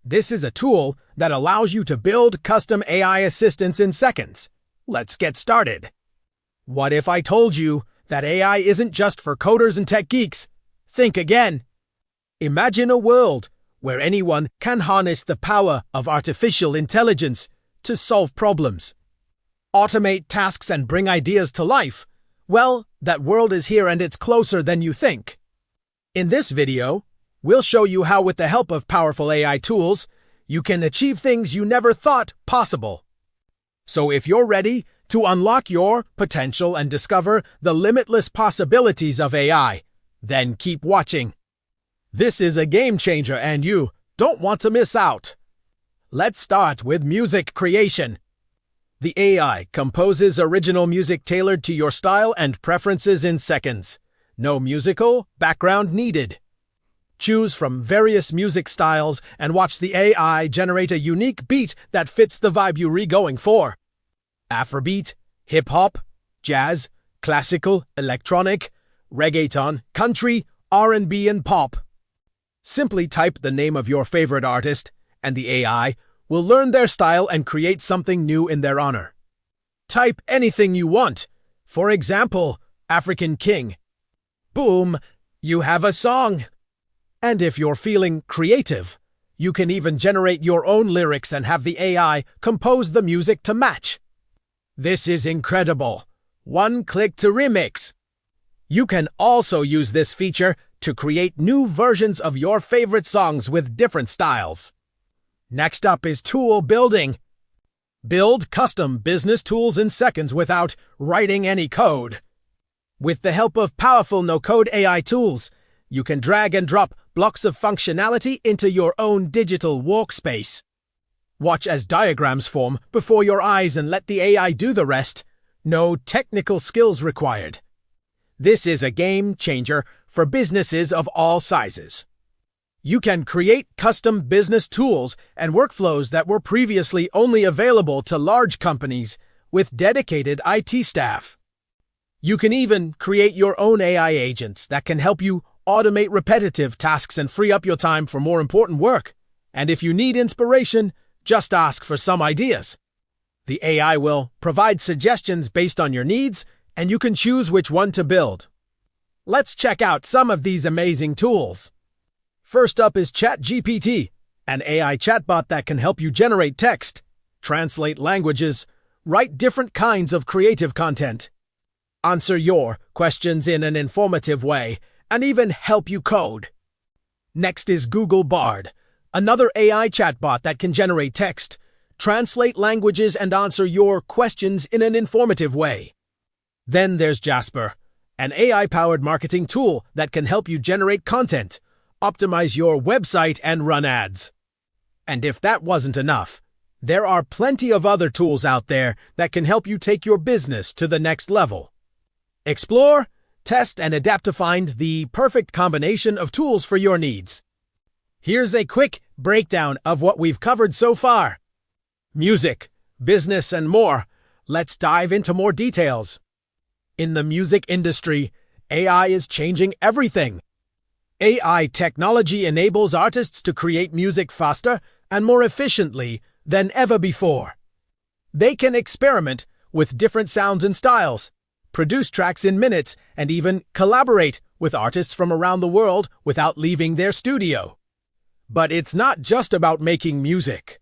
This is a tool that allows you to build custom AI assistants in seconds. Let's get started. What if I told you that AI isn't just for coders and tech geeks? Think again. Imagine a world where anyone can harness the power of artificial intelligence to solve problems, automate tasks, and bring ideas to life. Well, that world is here and it's closer than you think. In this video, we'll show you how, with the help of powerful AI tools, you can achieve things you never thought possible. So if you're ready to unlock your potential and discover the limitless possibilities of AI, then keep watching. This is a game changer and you don't want to miss out. Let's start with music creation. The AI composes original music tailored to your style and preferences in seconds. No musical background needed. Choose from various music styles and watch the AI generate a unique beat that fits the vibe you're going for. Afrobeat, hip-hop, jazz, classical, electronic, reggaeton, country, R&B, and pop. Simply type the name of your favorite artist, and the AI will learn their style and create something new in their honor. Type anything you want. For example, African King. Boom, you have a song. And if you're feeling creative, you can even generate your own lyrics and have the AI compose the music to match. This is incredible. One click to remix. You can also use this feature to create new versions of your favorite songs with different styles. Next up is tool building. Build custom business tools in seconds without writing any code. With the help of powerful no-code AI tools, you can drag and drop blocks of functionality into your own digital workspace. Watch as diagrams form before your eyes and let the AI do the rest. No technical skills required. This is a game changer for businesses of all sizes. You can create custom business tools and workflows that were previously only available to large companies with dedicated IT staff. You can even create your own AI agents that can help you automate repetitive tasks and free up your time for more important work. And if you need inspiration, just ask for some ideas. The AI will provide suggestions based on your needs, and you can choose which one to build. Let's check out some of these amazing tools. First up is ChatGPT, an AI chatbot that can help you generate text, translate languages, write different kinds of creative content, answer your questions in an informative way, and even help you code. Next is Google Bard, another AI chatbot that can generate text, translate languages, and answer your questions in an informative way. Then there's Jasper, an AI-powered marketing tool that can help you generate content, optimize your website, and run ads. And if that wasn't enough, there are plenty of other tools out there that can help you take your business to the next level. Explore, test, and adapt to find the perfect combination of tools for your needs. Here's a quick breakdown of what we've covered so far. Music, business, and more. Let's dive into more details. In the music industry, AI is changing everything. AI technology enables artists to create music faster and more efficiently than ever before. They can experiment with different sounds and styles, produce tracks in minutes, and even collaborate with artists from around the world without leaving their studio. But it's not just about making music.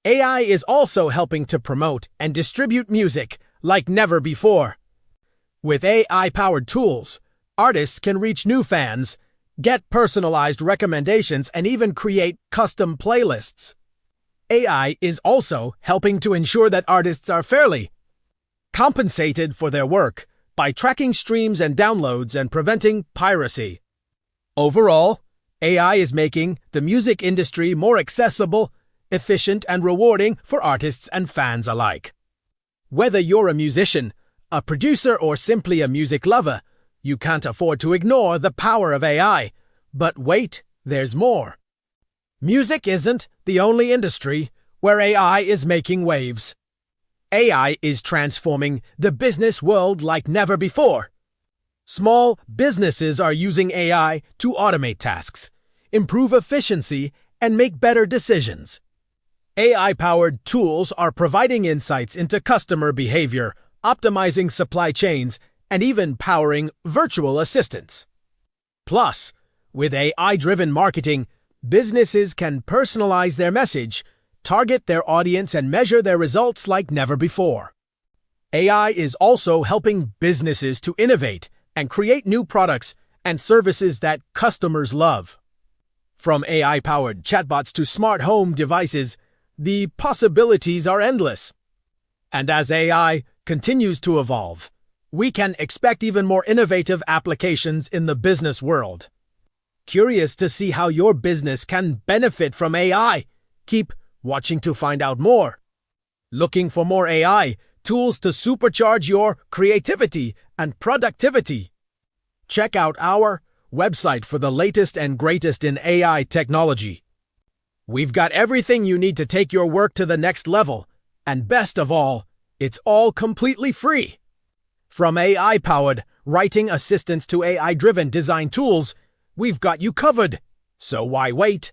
AI is also helping to promote and distribute music like never before. With AI-powered tools, artists can reach new fans, get personalized recommendations, and even create custom playlists. AI is also helping to ensure that artists are fairly compensated for their work by tracking streams and downloads and preventing piracy. Overall, AI is making the music industry more accessible, efficient, and rewarding for artists and fans alike. Whether you're a musician, a producer, or simply a music lover, you can't afford to ignore the power of AI. But wait, there's more. Music isn't the only industry where AI is making waves. AI is transforming the business world like never before. Small businesses are using AI to automate tasks, improve efficiency, and make better decisions. AI-powered tools are providing insights into customer behavior, optimizing supply chains, and even powering virtual assistants. Plus, with AI-driven marketing, businesses can personalize their message, target their audience, and measure their results like never before. AI is also helping businesses to innovate and create new products and services that customers love. From AI-powered chatbots to smart home devices, the possibilities are endless. And as AI continues to evolve, we can expect even more innovative applications in the business world. Curious to see how your business can benefit from AI? Keep watching to find out more. Looking for more AI tools to supercharge your creativity and productivity? Check out our website for the latest and greatest in AI technology. We've got everything you need to take your work to the next level, and best of all, it's all completely free. From AI-powered writing assistants to AI-driven design tools, we've got you covered. So why wait?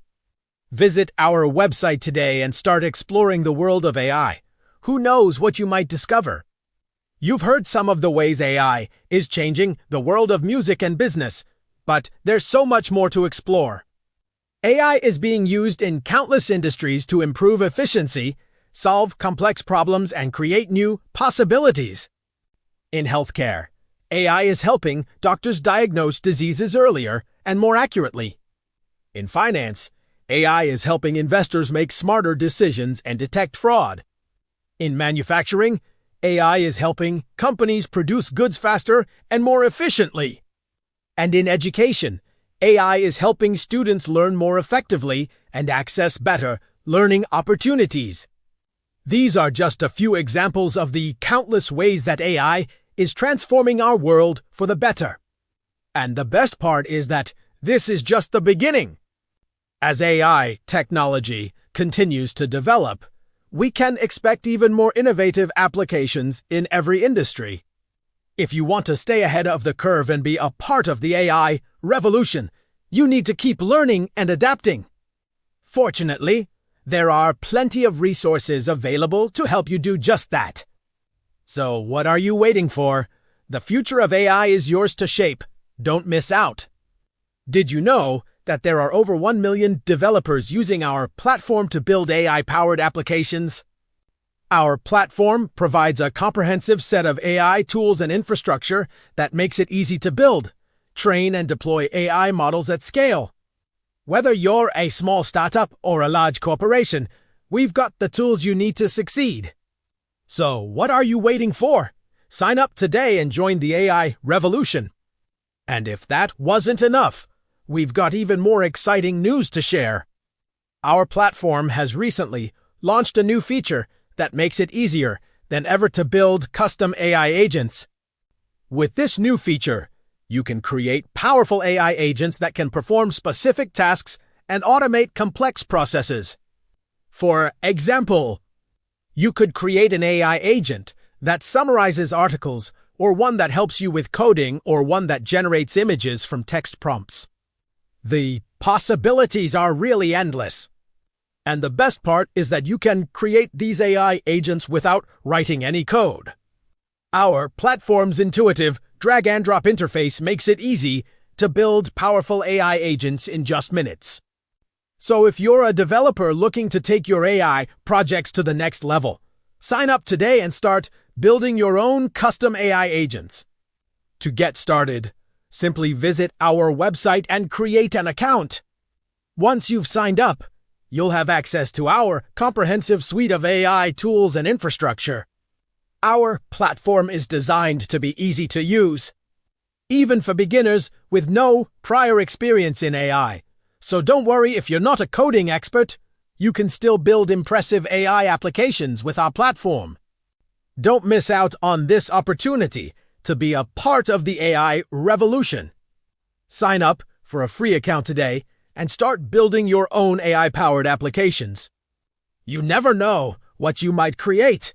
Visit our website today and start exploring the world of AI. Who knows what you might discover? You've heard some of the ways AI is changing the world of music and business, but there's so much more to explore. AI is being used in countless industries to improve efficiency, solve complex problems, and create new possibilities. In healthcare, AI is helping doctors diagnose diseases earlier and more accurately. In finance, AI is helping investors make smarter decisions and detect fraud. In manufacturing, AI is helping companies produce goods faster and more efficiently. And in education, AI is helping students learn more effectively and access better learning opportunities. These are just a few examples of the countless ways that AI is transforming our world for the better. And the best part is that this is just the beginning. As AI technology continues to develop, we can expect even more innovative applications in every industry. If you want to stay ahead of the curve and be a part of the AI revolution, you need to keep learning and adapting. Fortunately, there are plenty of resources available to help you do just that. So what are you waiting for? The future of AI is yours to shape. Don't miss out. Did you know that there are over 1 million developers using our platform to build AI-powered applications? Our platform provides a comprehensive set of AI tools and infrastructure that makes it easy to build, train, and deploy AI models at scale. Whether you're a small startup or a large corporation, we've got the tools you need to succeed. So what are you waiting for? Sign up today and join the AI revolution. And if that wasn't enough, we've got even more exciting news to share. Our platform has recently launched a new feature that makes it easier than ever to build custom AI agents. With this new feature, you can create powerful AI agents that can perform specific tasks and automate complex processes. For example, you could create an AI agent that summarizes articles, or one that helps you with coding, or one that generates images from text prompts. The possibilities are really endless. And the best part is that you can create these AI agents without writing any code. Our platform's intuitive drag-and-drop interface makes it easy to build powerful AI agents in just minutes. So if you're a developer looking to take your AI projects to the next level, sign up today and start building your own custom AI agents. To get started, simply visit our website and create an account. Once you've signed up, you'll have access to our comprehensive suite of AI tools and infrastructure. Our platform is designed to be easy to use, even for beginners with no prior experience in AI. So don't worry if you're not a coding expert, you can still build impressive AI applications with our platform. Don't miss out on this opportunity to be a part of the AI revolution. Sign up for a free account today and start building your own AI-powered applications. You never know what you might create